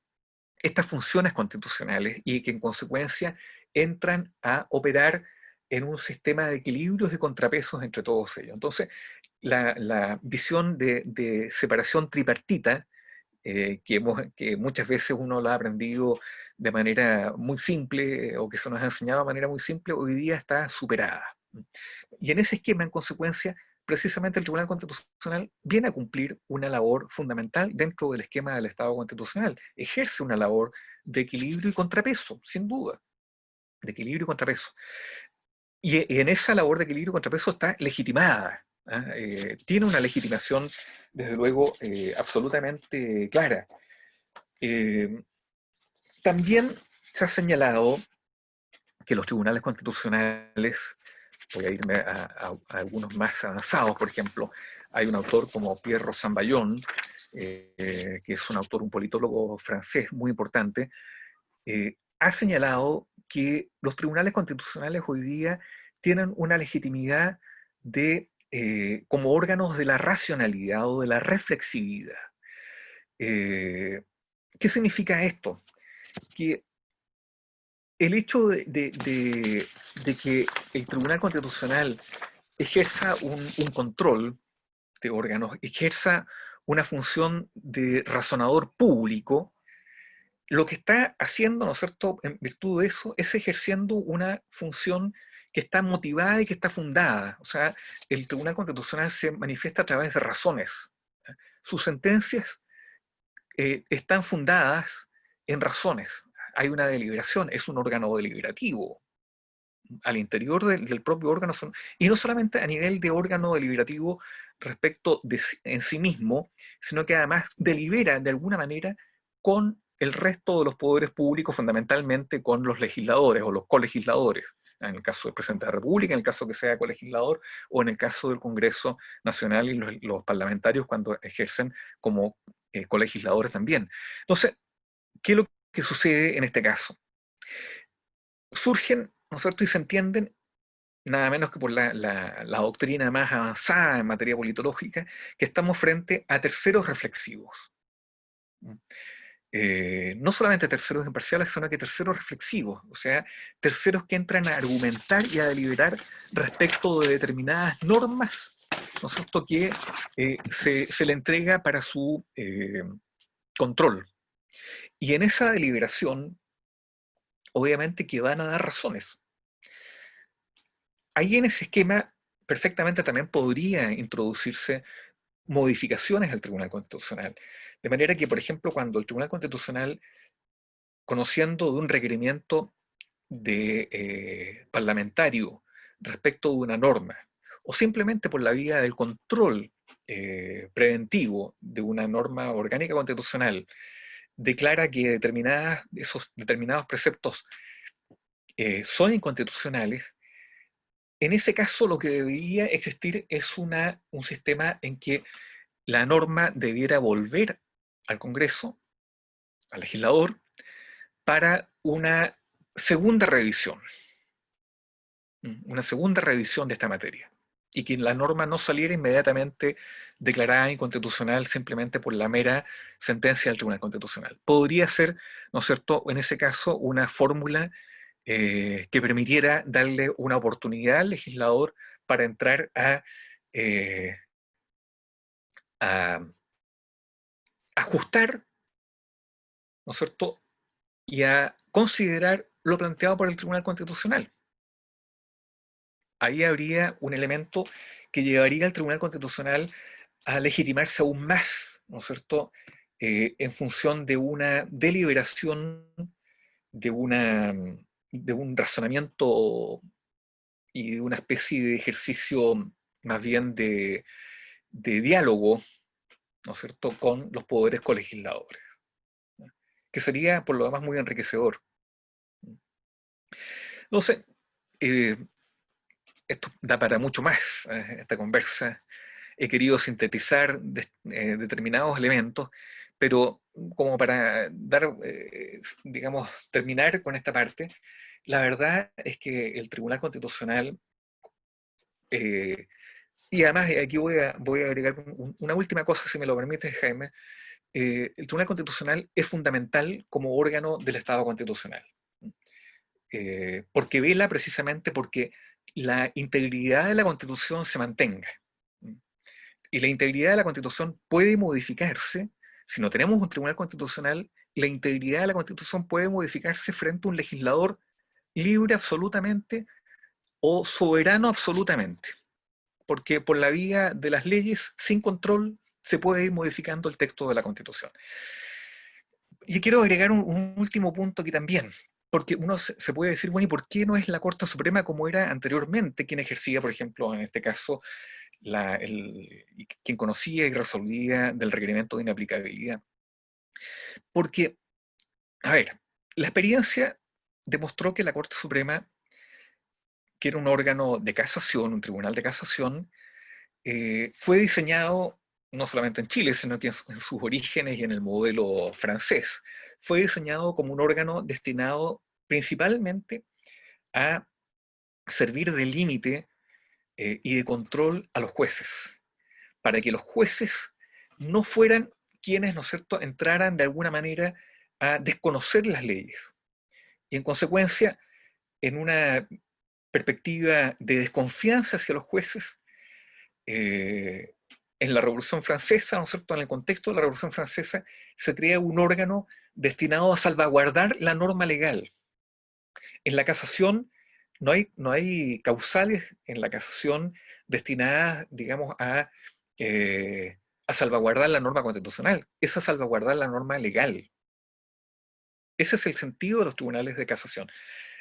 estas funciones constitucionales y que en consecuencia entran a operar en un sistema de equilibrios y contrapesos entre todos ellos. Entonces, la visión de separación tripartita, que muchas veces uno la ha aprendido de manera muy simple o que se nos ha enseñado de manera muy simple, hoy día está superada. Y en ese esquema, en consecuencia, precisamente el Tribunal Constitucional viene a cumplir una labor fundamental dentro del esquema del Estado constitucional. Ejerce una labor de equilibrio y contrapeso, sin duda, de equilibrio y contrapeso. Y en esa labor de equilibrio y contrapeso está legitimada. ¿ah? Tiene una legitimación, desde luego, absolutamente clara. Eh, También se ha señalado que los tribunales constitucionales, voy a irme a algunos más avanzados, por ejemplo, hay un autor como Pierre Rosanvallon, que es un autor, un politólogo francés muy importante, ha señalado que los tribunales constitucionales hoy día tienen una legitimidad como órganos de la racionalidad o de la reflexividad. Eh, ¿Qué significa esto? Que el hecho de que el Tribunal Constitucional ejerza un control de órganos, ejerza una función de razonador público, lo que está haciendo, ¿no es cierto?, en virtud de eso, es ejerciendo una función que está motivada y que está fundada. O sea, el Tribunal Constitucional se manifiesta a través de razones. Sus sentencias están fundadas en razones. Hay una deliberación, es un órgano deliberativo. Al interior del propio órgano, y no solamente a nivel de órgano deliberativo respecto en sí mismo, sino que además delibera de alguna manera con el resto de los poderes públicos, fundamentalmente con los legisladores o los colegisladores, en el caso del presidente de la República, en el caso que sea colegislador, o en el caso del Congreso Nacional y los parlamentarios cuando ejercen como colegisladores también. Entonces, ¿qué es lo que sucede en este caso? Surgen, ¿no es cierto?, y se entienden nada menos que por la doctrina más avanzada en materia politológica, que estamos frente a terceros reflexivos. No solamente terceros imparciales, sino que terceros reflexivos, o sea, terceros que entran a argumentar y a deliberar respecto de determinadas normas, ¿no es cierto?, que se le entrega para su control. Y en esa deliberación, obviamente que van a dar razones. Ahí en ese esquema perfectamente también podría introducirse modificaciones al Tribunal Constitucional. De manera que, por ejemplo, cuando el Tribunal Constitucional, conociendo de un requerimiento parlamentario respecto de una norma, o simplemente por la vía del control preventivo de una norma orgánica constitucional, declara que esos determinados preceptos son inconstitucionales, en ese caso lo que debería existir es un sistema en que la norma debiera volver al Congreso, al legislador, para una segunda revisión de esta materia, y que la norma no saliera inmediatamente declarada inconstitucional simplemente por la mera sentencia del Tribunal Constitucional. Podría ser, ¿no es cierto?, en ese caso, una fórmula que permitiera darle una oportunidad al legislador para entrar eh, a ajustar, ¿no es cierto?, y a considerar lo planteado por el Tribunal Constitucional. Ahí habría un elemento que llevaría al Tribunal Constitucional a legitimarse aún más, ¿no es cierto?, en función de una deliberación, de, una, de un razonamiento y de una especie de ejercicio más bien de diálogo, ¿no es cierto?, con los poderes colegisladores, ¿no?, que sería por lo demás muy enriquecedor. Entonces, eh, esto da para mucho más, esta conversa. He querido sintetizar determinados elementos, pero como para digamos, terminar con esta parte, la verdad es que el Tribunal Constitucional, eh, y además aquí voy a agregar una última cosa, si me lo permite, Jaime. El Tribunal Constitucional es fundamental como órgano del Estado constitucional, porque vela precisamente porque la integridad de la Constitución se mantenga. Y la integridad de la Constitución puede modificarse, si no tenemos un Tribunal Constitucional, la integridad de la Constitución puede modificarse frente a un legislador libre absolutamente o soberano absolutamente, porque por la vía de las leyes, sin control, se puede ir modificando el texto de la Constitución. Y quiero agregar un último punto aquí también, porque uno se puede decir, bueno, ¿y por qué no es la Corte Suprema como era anteriormente quien ejercía, por ejemplo, en este caso, y quien conocía y resolvía del requerimiento de inaplicabilidad. Porque, a ver, la experiencia demostró que la Corte Suprema, que era un órgano de casación, un tribunal de casación, fue diseñado no solamente en Chile, sino que en sus orígenes y en el modelo francés, fue diseñado como un órgano destinado principalmente a servir de límite y de control a los jueces, para que los jueces no fueran quienes, ¿no es cierto?, entraran de alguna manera a desconocer las leyes. Y en consecuencia, en una perspectiva de desconfianza hacia los jueces, eh, en la Revolución Francesa, ¿no es cierto?, en el contexto de la Revolución Francesa, se crea un órgano destinado a salvaguardar la norma legal. En la casación no hay causales en la casación destinadas, digamos, a salvaguardar la norma constitucional, es a salvaguardar la norma legal. Ese es el sentido de los tribunales de casación.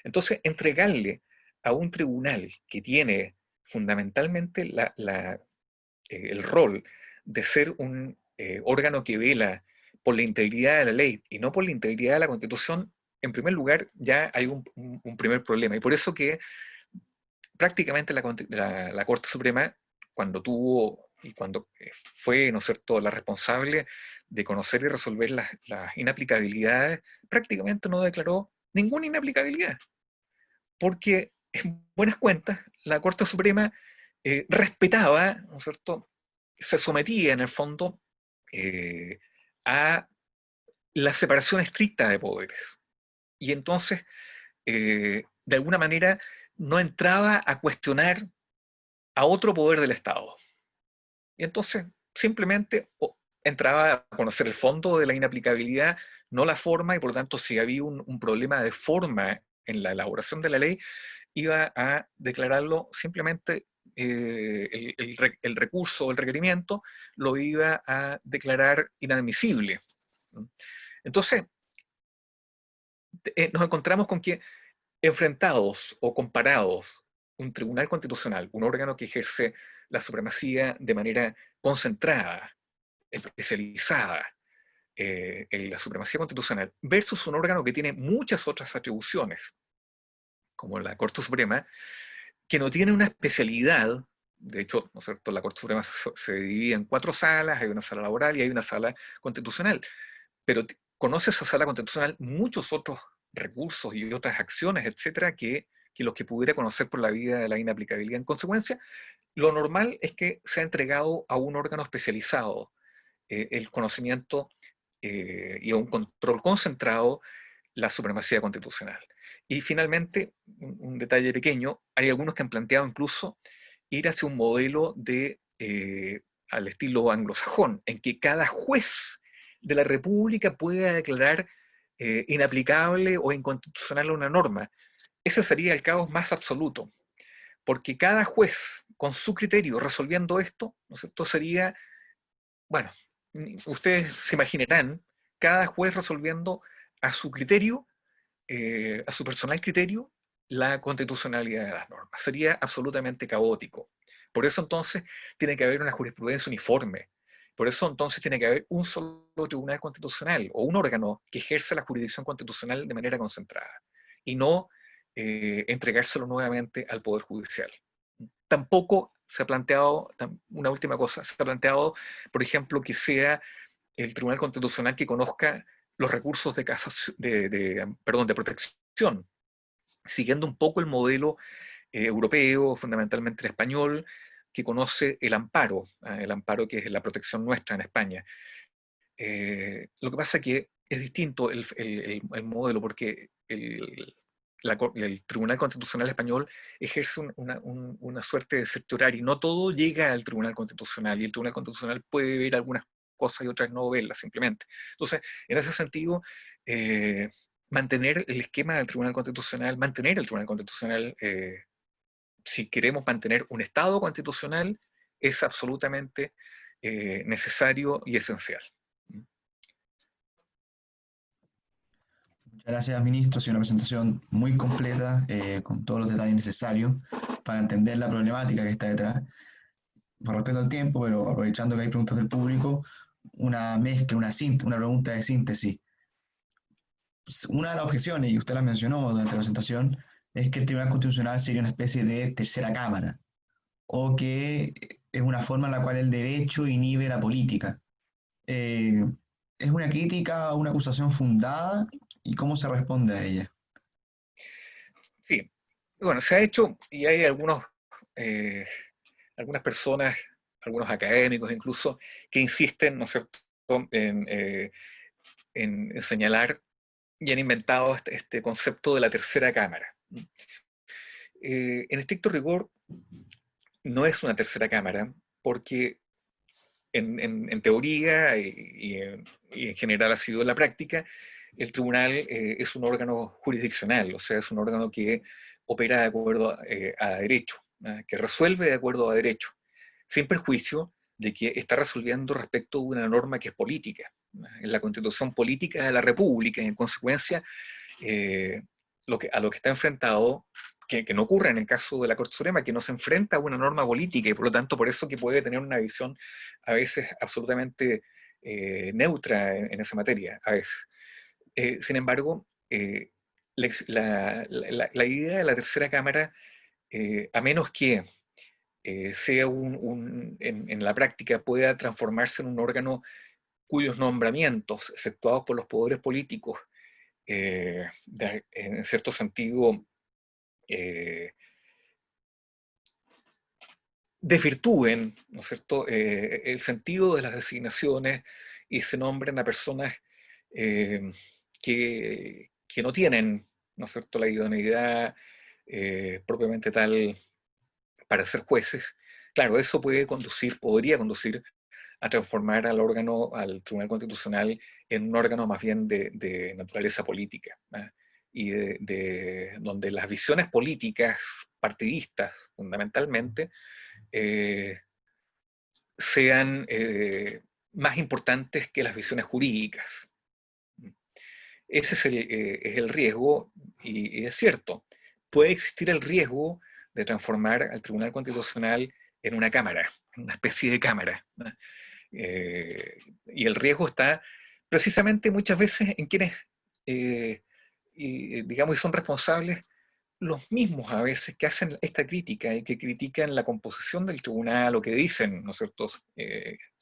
Entonces, entregarle a un tribunal que tiene fundamentalmente el rol de ser un órgano que vela por la integridad de la ley y no por la integridad de la Constitución, en primer lugar ya hay un primer problema. Y por eso que prácticamente la Corte Suprema, cuando tuvo y cuando fue, ¿no es cierto?, la responsable de conocer y resolver las inaplicabilidades, prácticamente no declaró ninguna inaplicabilidad, porque en buenas cuentas la Corte Suprema respetaba, ¿no es cierto?, se sometía en el fondo eh, a la separación estricta de poderes. Y entonces, de alguna manera, no entraba a cuestionar a otro poder del Estado. Y entonces, simplemente entraba a conocer el fondo de la inaplicabilidad, no la forma, y por lo tanto, si había un problema de forma en la elaboración de la ley, iba a declararlo simplemente el recurso o el requerimiento lo iba a declarar inadmisible. Entonces, nos encontramos con que enfrentados o comparados un tribunal constitucional, un órgano que ejerce la supremacía de manera concentrada, especializada en la supremacía constitucional, versus un órgano que tiene muchas otras atribuciones, como la Corte Suprema, que no tiene una especialidad. De hecho, ¿no es cierto?, la Corte Suprema se divide en 4 salas, hay una sala laboral y hay una sala constitucional, pero conoce esa sala constitucional muchos otros recursos y otras acciones, etcétera, que los que pudiera conocer por la vía de la inaplicabilidad. En consecuencia, lo normal es que se ha entregado a un órgano especializado el conocimiento y a un control concentrado la supremacía constitucional. Y finalmente, un detalle pequeño, hay algunos que han planteado incluso ir hacia un modelo al estilo anglosajón, en que cada juez de la República pueda declarar inaplicable o inconstitucional una norma. Ese sería el caos más absoluto, porque cada juez, con su criterio, resolviendo esto, ¿no es cierto?, sería, bueno, ustedes se imaginarán, cada juez resolviendo a su criterio, a su personal criterio, la constitucionalidad de las normas. Sería absolutamente caótico. Por eso entonces tiene que haber una jurisprudencia uniforme. Por eso entonces tiene que haber un solo tribunal constitucional o un órgano que ejerce la jurisdicción constitucional de manera concentrada y no entregárselo nuevamente al Poder Judicial. Tampoco se ha planteado, una última cosa, se ha planteado, por ejemplo, que sea el Tribunal Constitucional que conozca los recursos de protección, siguiendo un poco el modelo europeo, fundamentalmente el español, que conoce el amparo que es la protección nuestra en España. Lo que pasa es que es distinto el modelo, porque el Tribunal Constitucional Español ejerce una suerte de sectoral y no todo llega al Tribunal Constitucional, y el Tribunal Constitucional puede ver algunas cosas y otras no verlas simplemente. Entonces, en ese sentido, mantener el esquema del Tribunal Constitucional, si queremos mantener un Estado constitucional, es absolutamente necesario y esencial. Muchas gracias, ministro. Ha sido una presentación muy completa, con todos los detalles necesarios para entender la problemática que está detrás. por respeto al tiempo, pero aprovechando que hay preguntas del público, una mezcla, una pregunta de síntesis. Una de las objeciones, y usted la mencionó durante la presentación, es que el Tribunal Constitucional sería una especie de tercera cámara, o que es una forma en la cual el derecho inhibe la política. Eh, ¿Es una crítica o una acusación fundada y cómo se responde a ella? Sí, bueno, se ha hecho y hay eh, algunas personas, algunos académicos incluso, que insisten, ¿no es cierto?, en, en señalar y han inventado este concepto de la tercera cámara. En estricto rigor, no es una tercera cámara, porque en teoría y en general ha sido la práctica, el tribunal es un órgano jurisdiccional, o sea, es un órgano que opera de acuerdo a derecho, que resuelve de acuerdo a derecho, sin perjuicio de que está resolviendo respecto de una norma que es política. En la constitución política de la República, y en consecuencia, eh, a lo que está enfrentado, que no ocurre en el caso de la Corte Suprema, que no se enfrenta a una norma política y por lo tanto por eso que puede tener una visión a veces absolutamente neutra en esa materia, a veces. Sin embargo, la idea de la tercera cámara, a menos que sea en la práctica pueda transformarse en un órgano cuyos nombramientos efectuados por los poderes políticos en cierto sentido, eh, desvirtúen, ¿no es cierto?, el sentido de las designaciones y se nombren a personas eh, que no tienen, ¿no es cierto?, la idoneidad propiamente tal para ser jueces. Claro, eso podría conducir a transformar al órgano, al Tribunal Constitucional, en un órgano más bien de naturaleza política, ¿eh? Y donde las visiones políticas partidistas, fundamentalmente, eh, sean más importantes que las visiones jurídicas. Ese es el riesgo, y es cierto, puede existir el riesgo de transformar al Tribunal Constitucional en una cámara, en una especie de cámara, ¿no? Y el riesgo está precisamente muchas veces en quienes, digamos, y son responsables los mismos a veces que hacen esta crítica y que critican la composición del tribunal o que dicen, ¿no es cierto?,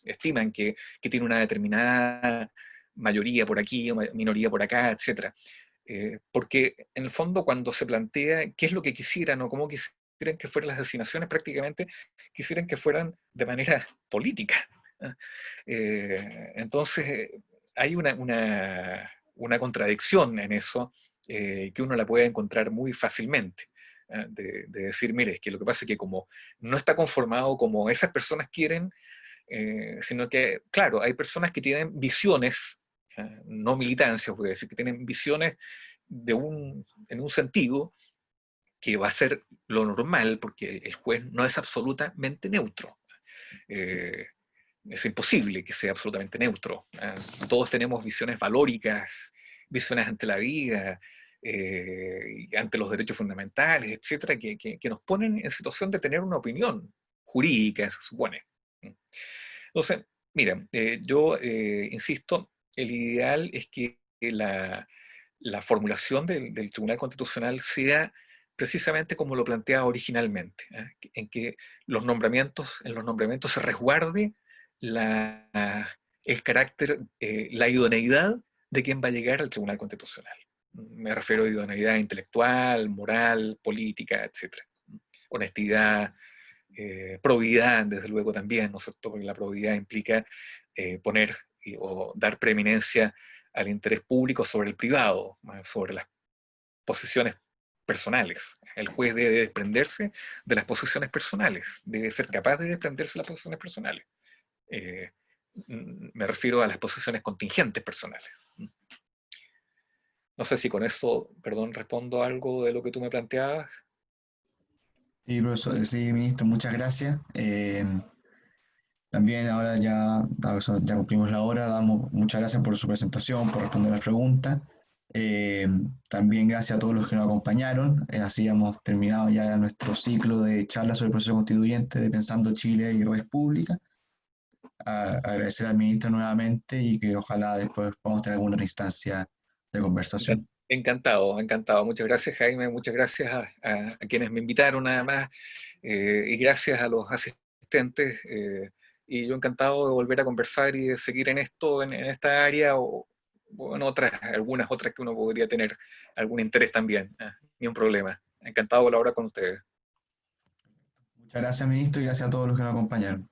estiman que tiene una determinada mayoría por aquí o minoría por acá, etcétera. Porque en el fondo cuando se plantea qué es lo que quisieran o cómo quisieran que fueran las designaciones, prácticamente quisieran que fueran de manera política. Entonces, hay una contradicción en eso que uno la puede encontrar muy fácilmente. De decir, mire, es que lo que pasa es que como no está conformado como esas personas quieren, sino que, claro, hay personas que tienen visiones, no militancias, voy a decir, que tienen visiones en un sentido que va a ser lo normal, porque el juez no es absolutamente neutro. Eh, es imposible que sea absolutamente neutro. Todos tenemos visiones valóricas, visiones ante la vida, ante los derechos fundamentales, etcétera, que nos ponen en situación de tener una opinión jurídica, se supone. Entonces, mira, yo insisto, el ideal es que la formulación del Tribunal Constitucional sea precisamente como lo planteaba originalmente, en que en los nombramientos se resguarde el carácter, la idoneidad de quien va a llegar al Tribunal Constitucional. Me refiero a idoneidad intelectual, moral, política, etc. Honestidad, probidad, desde luego también, ¿no es cierto? Porque la probidad implica poner o dar preeminencia al interés público sobre el privado, sobre las posiciones personales. El juez debe desprenderse de las posiciones personales, debe ser capaz de desprenderse de las posiciones personales. Eh, Me refiero a las posiciones contingentes personales. No sé si con eso, perdón, respondo algo de lo que tú me planteabas. Sí, profesor, sí, ministro, muchas gracias. También ahora ya cumplimos la hora, damos muchas gracias por su presentación, por responder las preguntas. Eh, También gracias a todos los que nos acompañaron. Así hemos terminado ya nuestro ciclo de charlas sobre el proceso constituyente de Pensando Chile y República. Agradecer al ministro nuevamente y que ojalá después podamos tener alguna instancia de conversación. Encantado, encantado. Muchas gracias, Jaime. Muchas gracias a quienes me invitaron, nada más. Y gracias a los asistentes. Y yo encantado de volver a conversar y de seguir en esto, en esta área o en otras, algunas otras que uno podría tener algún interés también. Ni un problema. Encantado de colaborar con ustedes. Muchas gracias, ministro, y gracias a todos los que nos acompañaron.